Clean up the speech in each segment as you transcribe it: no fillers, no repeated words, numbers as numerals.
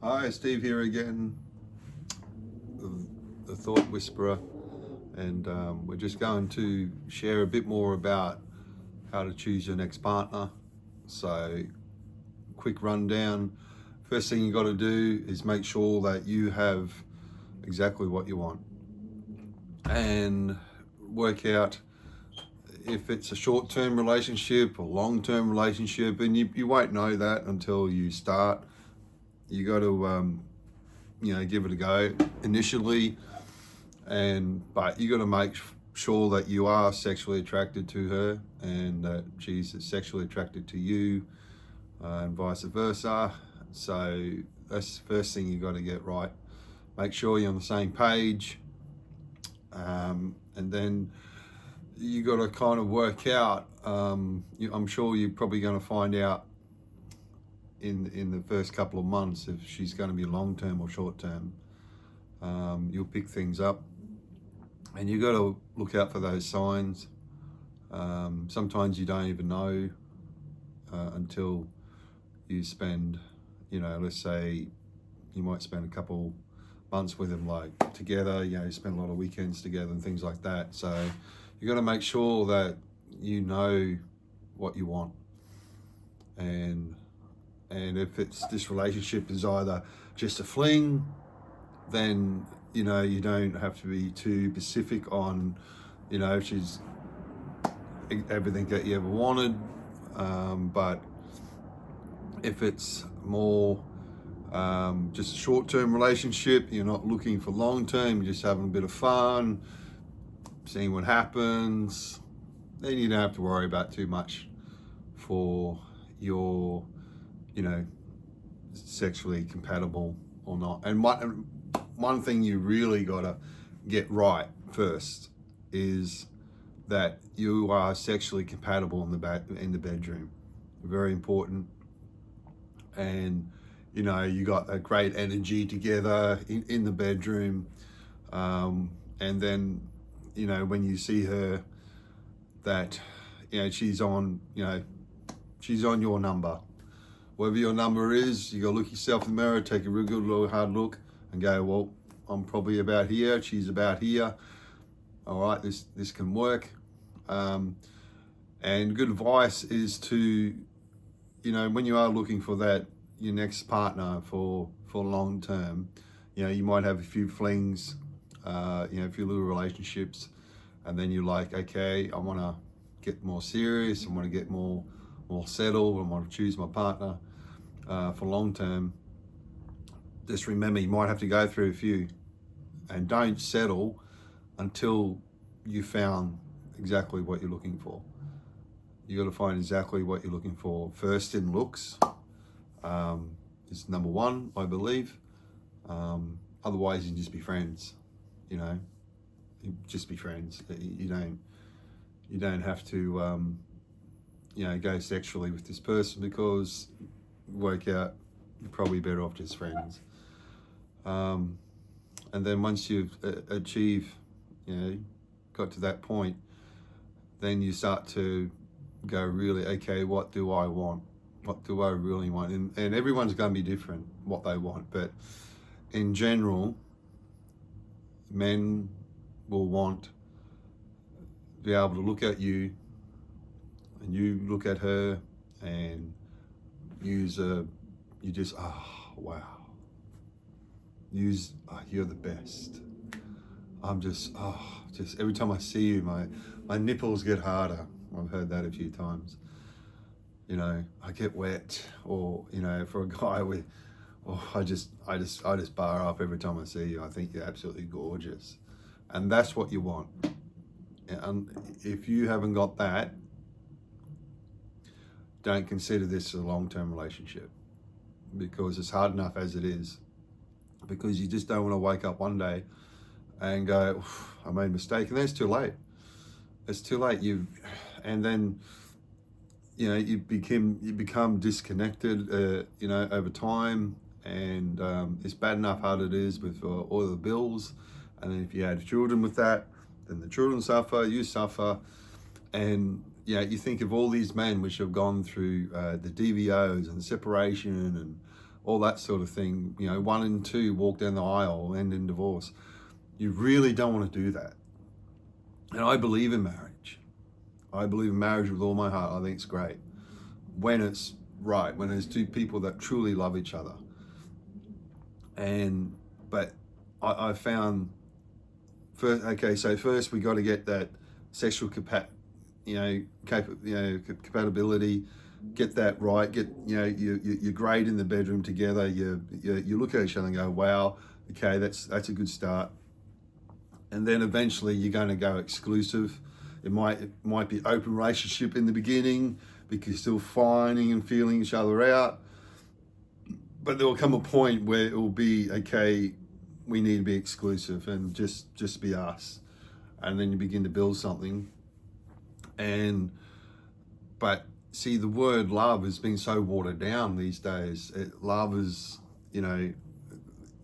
Hi, Steve here again, the Thought Whisperer, and we're just going to share a bit more about how to choose your next partner. So, quick rundown. First thing you got to do is make sure that you have exactly what you want, and work out if it's a short-term relationship or long-term relationship, and you won't know that until you start. You got to give it a go initially, but you got to make sure that you are sexually attracted to her and that she's sexually attracted to you, and vice versa. So that's the first thing you got to get right. Make sure you're on the same page, and then you got to kind of work out. I'm sure you're probably going to find out in the first couple of months if she's going to be long term or short term. You'll pick things up, and you got to look out for those signs. Sometimes you don't even know until you spend, let's say you might spend a couple months with them, like together. You spend a lot of weekends together and things like that. So you got to make sure that you know what you want, and if it's this relationship is either just a fling, then you don't have to be too specific on, if she's everything that you ever wanted. But if it's more just a short-term relationship, you're not looking for long-term, you're just having a bit of fun, seeing what happens, then you don't have to worry about too much for your, sexually compatible or not. And one thing you really got to get right first is that you are sexually compatible in the bedroom. Very important. And you got a great energy together in the bedroom, and then when you see her, that she's on your number. Whatever your number is, you got to look yourself in the mirror, take a real good little hard look, and go, well, I'm probably about here, she's about here. All right, this can work. And good advice is to, when you are looking for your next partner for long term, you might have a few flings, a few little relationships, and then you're like, okay, I want to get more serious, I want to get more settled, I want to choose my partner for long term. Just remember, you might have to go through a few, and don't settle until you found exactly what you're looking for. You got to find exactly what you're looking for first in looks. Is number one, I believe. Otherwise, you can just be friends. You just be friends. You don't have to go sexually with this person, because work out you're probably better off just friends. And then once you've achieved, got to that point, then you start to go, really, okay, what do I want? What do I really want? And everyone's going to be different what they want, but in general, men will want to be able to look at you and you look at her, and you just, oh, wow. You're the best. I'm just every time I see you, my nipples get harder. I've heard that a few times. I get wet, or for a guy with, I just bar up every time I see you. I think you're absolutely gorgeous, and that's what you want. And if you haven't got that, don't consider this a long-term relationship, because it's hard enough as it is. Because you just don't want to wake up one day and go, I made a mistake, and then it's too late. It's too late. And then you become disconnected, over time, and it's bad enough how it is with all the bills, and then if you had children with that, then the children suffer, you suffer, and you think of all these men which have gone through the DVOs and the separation and all that sort of thing. You know, 1 and 2 walk down the aisle, end in divorce. You really don't want to do that. And I believe in marriage. I believe in marriage with all my heart. I think it's great when it's right, when there's two people that truly love each other. But I found first we got to get that sexual compatibility, get that right. Get you're great in the bedroom together. You look at each other and go, wow, okay, that's a good start. And then eventually you're going to go exclusive. It might be open relationship in the beginning because you're still finding and feeling each other out. But there will come a point where it will be, okay, we need to be exclusive and just be us. And then you begin to build something. But see, the word love has been so watered down these days. Love is, in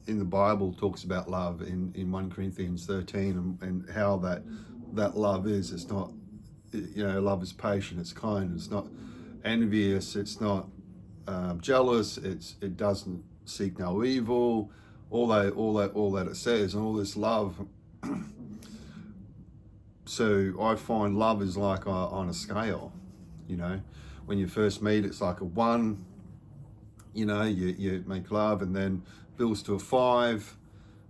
the Bible talks about love in 1 Corinthians 13 and how that love is. It's not, love is patient, it's kind, it's not envious, it's not jealous, it doesn't seek no evil, all that it says, and all this love. So I find love is like on a scale, when you first meet, it's like a 1, you make love, and then builds to a 5.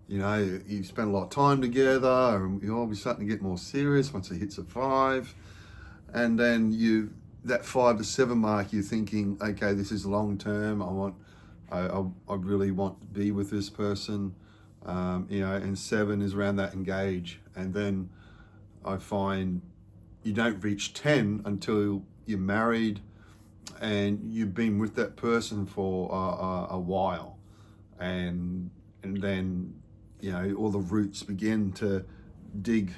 You spend a lot of time together, and you'll be starting to get more serious once it hits a 5. And then that 5 to 7 mark, you're thinking, okay, this is long term. I really want to be with this person. And 7 is around that engage. And then I find you don't reach 10 until you're married and you've been with that person for a while. And then, all the roots begin to dig,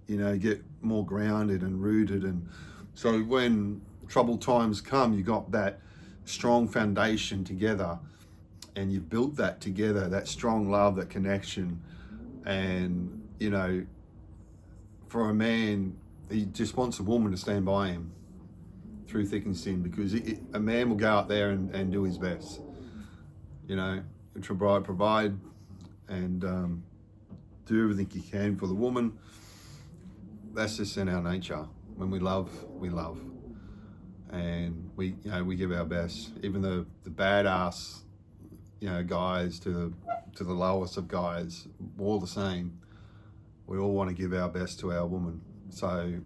get more grounded and rooted. And so when troubled times come, you got that strong foundation together, and you've built that together, that strong love, that connection. And, for a man, he just wants a woman to stand by him through thick and thin, because a man will go out there and do his best, to provide and do everything he can for the woman. That's just in our nature. When we love, and we give our best. Even the badass, guys to the lowest of guys, all the same. We all want to give our best to our woman. So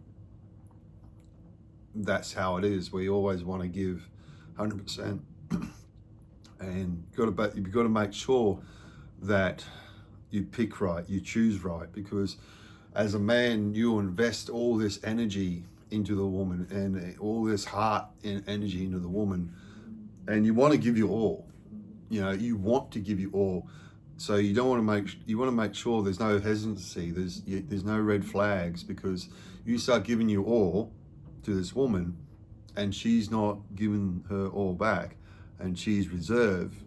that's how it is. We always want to give 100%. And you've got to make sure that you pick right, you choose right, because as a man, you invest all this energy into the woman and all this heart and energy into the woman, and you want to give you all. You want to give you all. So you want to make sure there's no hesitancy, there's no red flags, because you start giving you all to this woman and she's not giving her all back and she's reserved,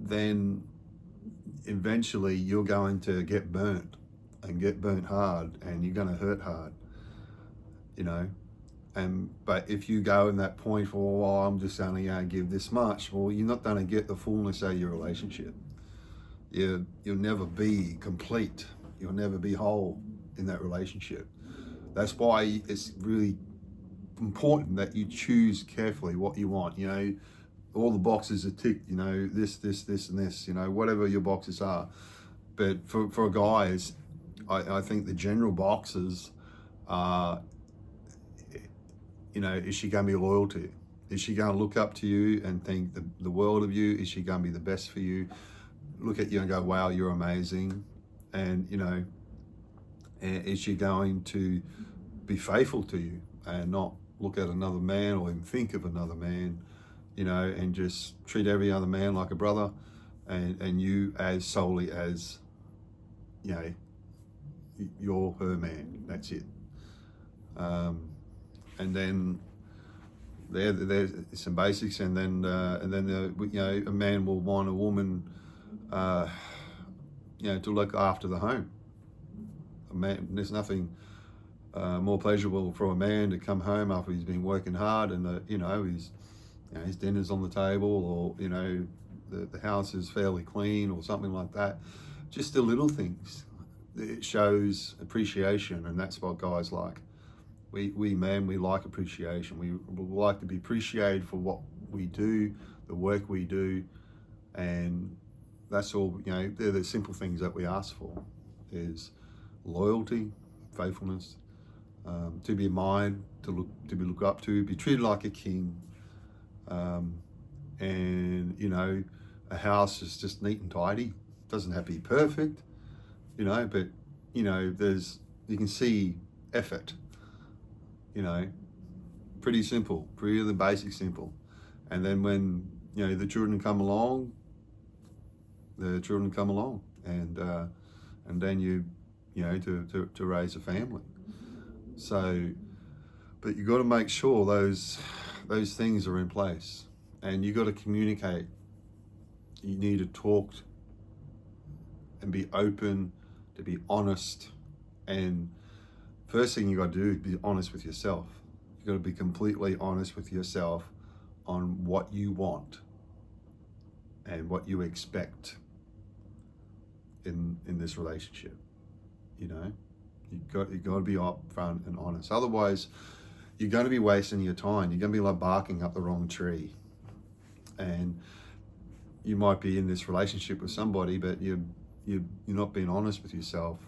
then eventually you're going to get burnt hard, and you're going to hurt hard, but if you go in that point for, well, I'm just only going to give this much, well, you're not going to get the fullness out of your relationship. You'll never be complete. You'll never be whole in that relationship. That's why it's really important that you choose carefully what you want. All the boxes are ticked, this, and this, whatever your boxes are. But for guys, I think the general boxes are, is she going to be loyal to you? Is she going to look up to you and think the world of you? Is she going to be the best for you? Look at you and go, wow, you're amazing. And, and is she going to be faithful to you and not look at another man or even think of another man, and just treat every other man like a brother, and you as solely as, you're her man. That's it. And then there's some basics, and then a man will want a woman, to look after the home. A man, there's nothing more pleasurable for a man to come home after he's been working hard, and he's you know, his dinner's on the table, or, you know, the house is fairly clean or something like that. Just the little things. It shows appreciation, and that's what guys like. We men, we like appreciation. We like to be appreciated for what we do, the work we do, and that's all. You know, they're the simple things that we ask for: is loyalty, faithfulness, to be admired, to be looked up to, be treated like a king, and, you know, a house is just neat and tidy. Doesn't have to be perfect, you know, but, you know, you can see effort, you know, pretty simple, pretty basic simple. And then when, you know, the children come along, and then you know, to raise a family. So, but you got to make sure those things are in place, and you got to communicate. You need to talk and be open, to be honest. And first thing you got to do is be honest with yourself. You got to be completely honest with yourself on what you want and what you expect in this relationship. You know, you got to be upfront and honest. Otherwise, you're going to be wasting your time. You're going to be like barking up the wrong tree, and you might be in this relationship with somebody, but you're not being honest with yourself.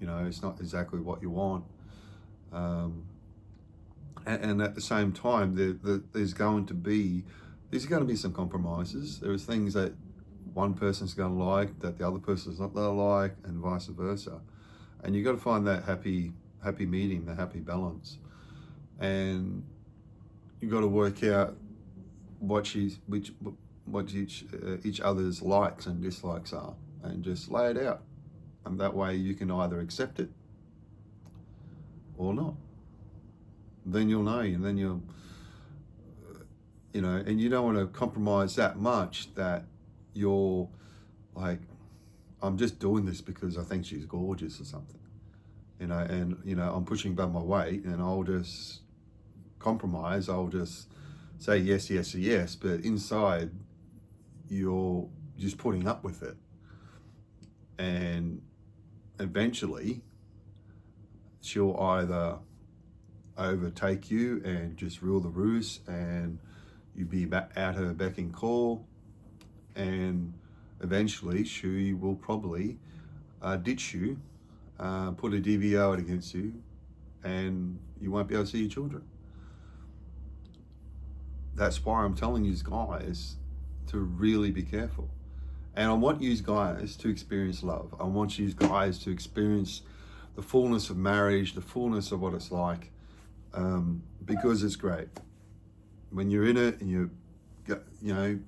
You know, it's not exactly what you want. And at the same time, there's going to be some compromises. There's things that one person's going to like that the other person's not going to like, and vice versa. And you've got to find that happy medium, the happy balance. And you've got to work out what each other's likes and dislikes are, and just lay it out. And that way you can either accept it or not. Then you'll know, and then you'll, you know, and you don't want to compromise that much that you're like, I'm just doing this because I think she's gorgeous or something, you know, and, you know, I'm pushing above my weight, and I'll just compromise. I'll just say yes, yes, yes, but inside you're just putting up with it. And eventually she'll either overtake you and just rule the roost, and you be at her beck and call, and eventually she will probably ditch you, put a DVO out against you, and you won't be able to see your children. That's why I'm telling you guys to really be careful. And I want you guys to experience love. I want you guys to experience the fullness of marriage, the fullness of what it's like, because it's great. When you're in it and you know,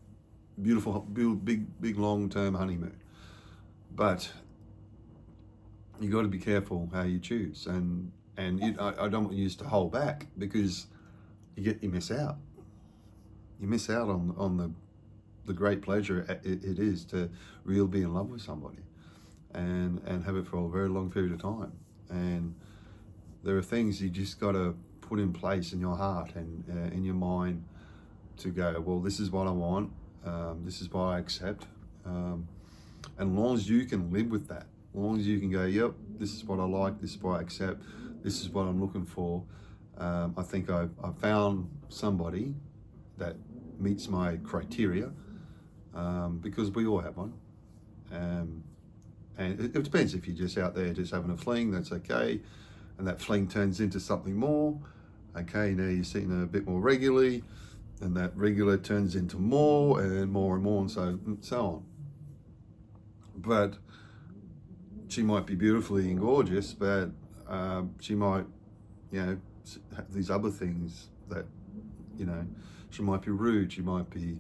beautiful, big long-term honeymoon. But you got to be careful how you choose, and I don't want you to hold back, because you miss out. You miss out on the great pleasure it is to really be in love with somebody, and have it for a very long period of time. And there are things you just got to put in place in your heart and in your mind to go, well, this is what I want, this is what I accept, and as long as you can live with that, as long as you can go, yep, this is what I like, this is what I accept, this is what I'm looking for, I think I've found somebody that meets my criteria, because we all have one. And it depends. If you're just out there just having a fling, that's okay, and that fling turns into something more, okay, now you're seeing her a bit more regularly, and that regular turns into more and more and more, and so on. But she might be beautifully and gorgeous, but she might, you know, have these other things that, you know, she might be rude, she might be,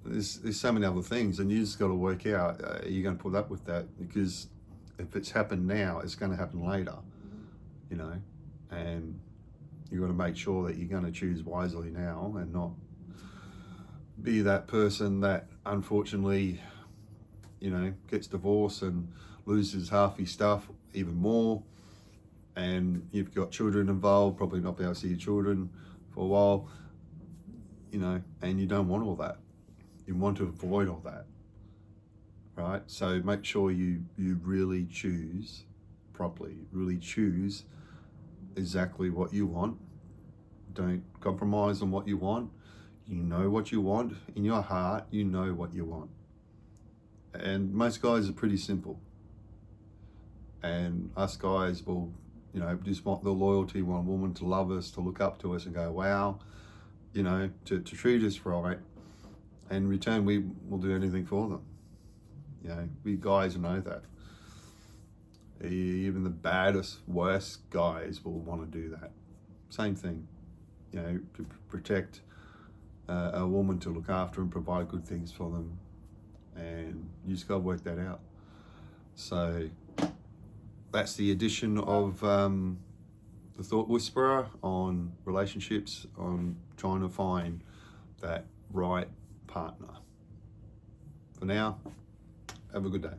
there's so many other things, and you just got to work out, you're going to put up with that, because if it's happened now, it's going to happen later, you know, and you got to make sure that you're going to choose wisely now, and not be that person that unfortunately, you know, gets divorced and loses half his stuff, even more, and you've got children involved, probably not be able to see your children for a while. you know, and you don't want all that. You want to avoid all that, right? So make sure you really choose properly, really choose exactly what you want. Don't compromise on what you want. You know what you want. In your heart, you know what you want. And most guys are pretty simple. And us guys will, you know, just want the loyalty, want a woman to love us, to look up to us and go, wow, you know, to treat us right. And in return, we will do anything for them. You know, we guys know that. Even the baddest, worst guys will want to do that. Same thing, you know, to protect a woman, to look after and provide good things for them. And you just got to work that out. So that's the edition of the Thought Whisperer on relationships, on trying to find that right partner. For now, have a good day.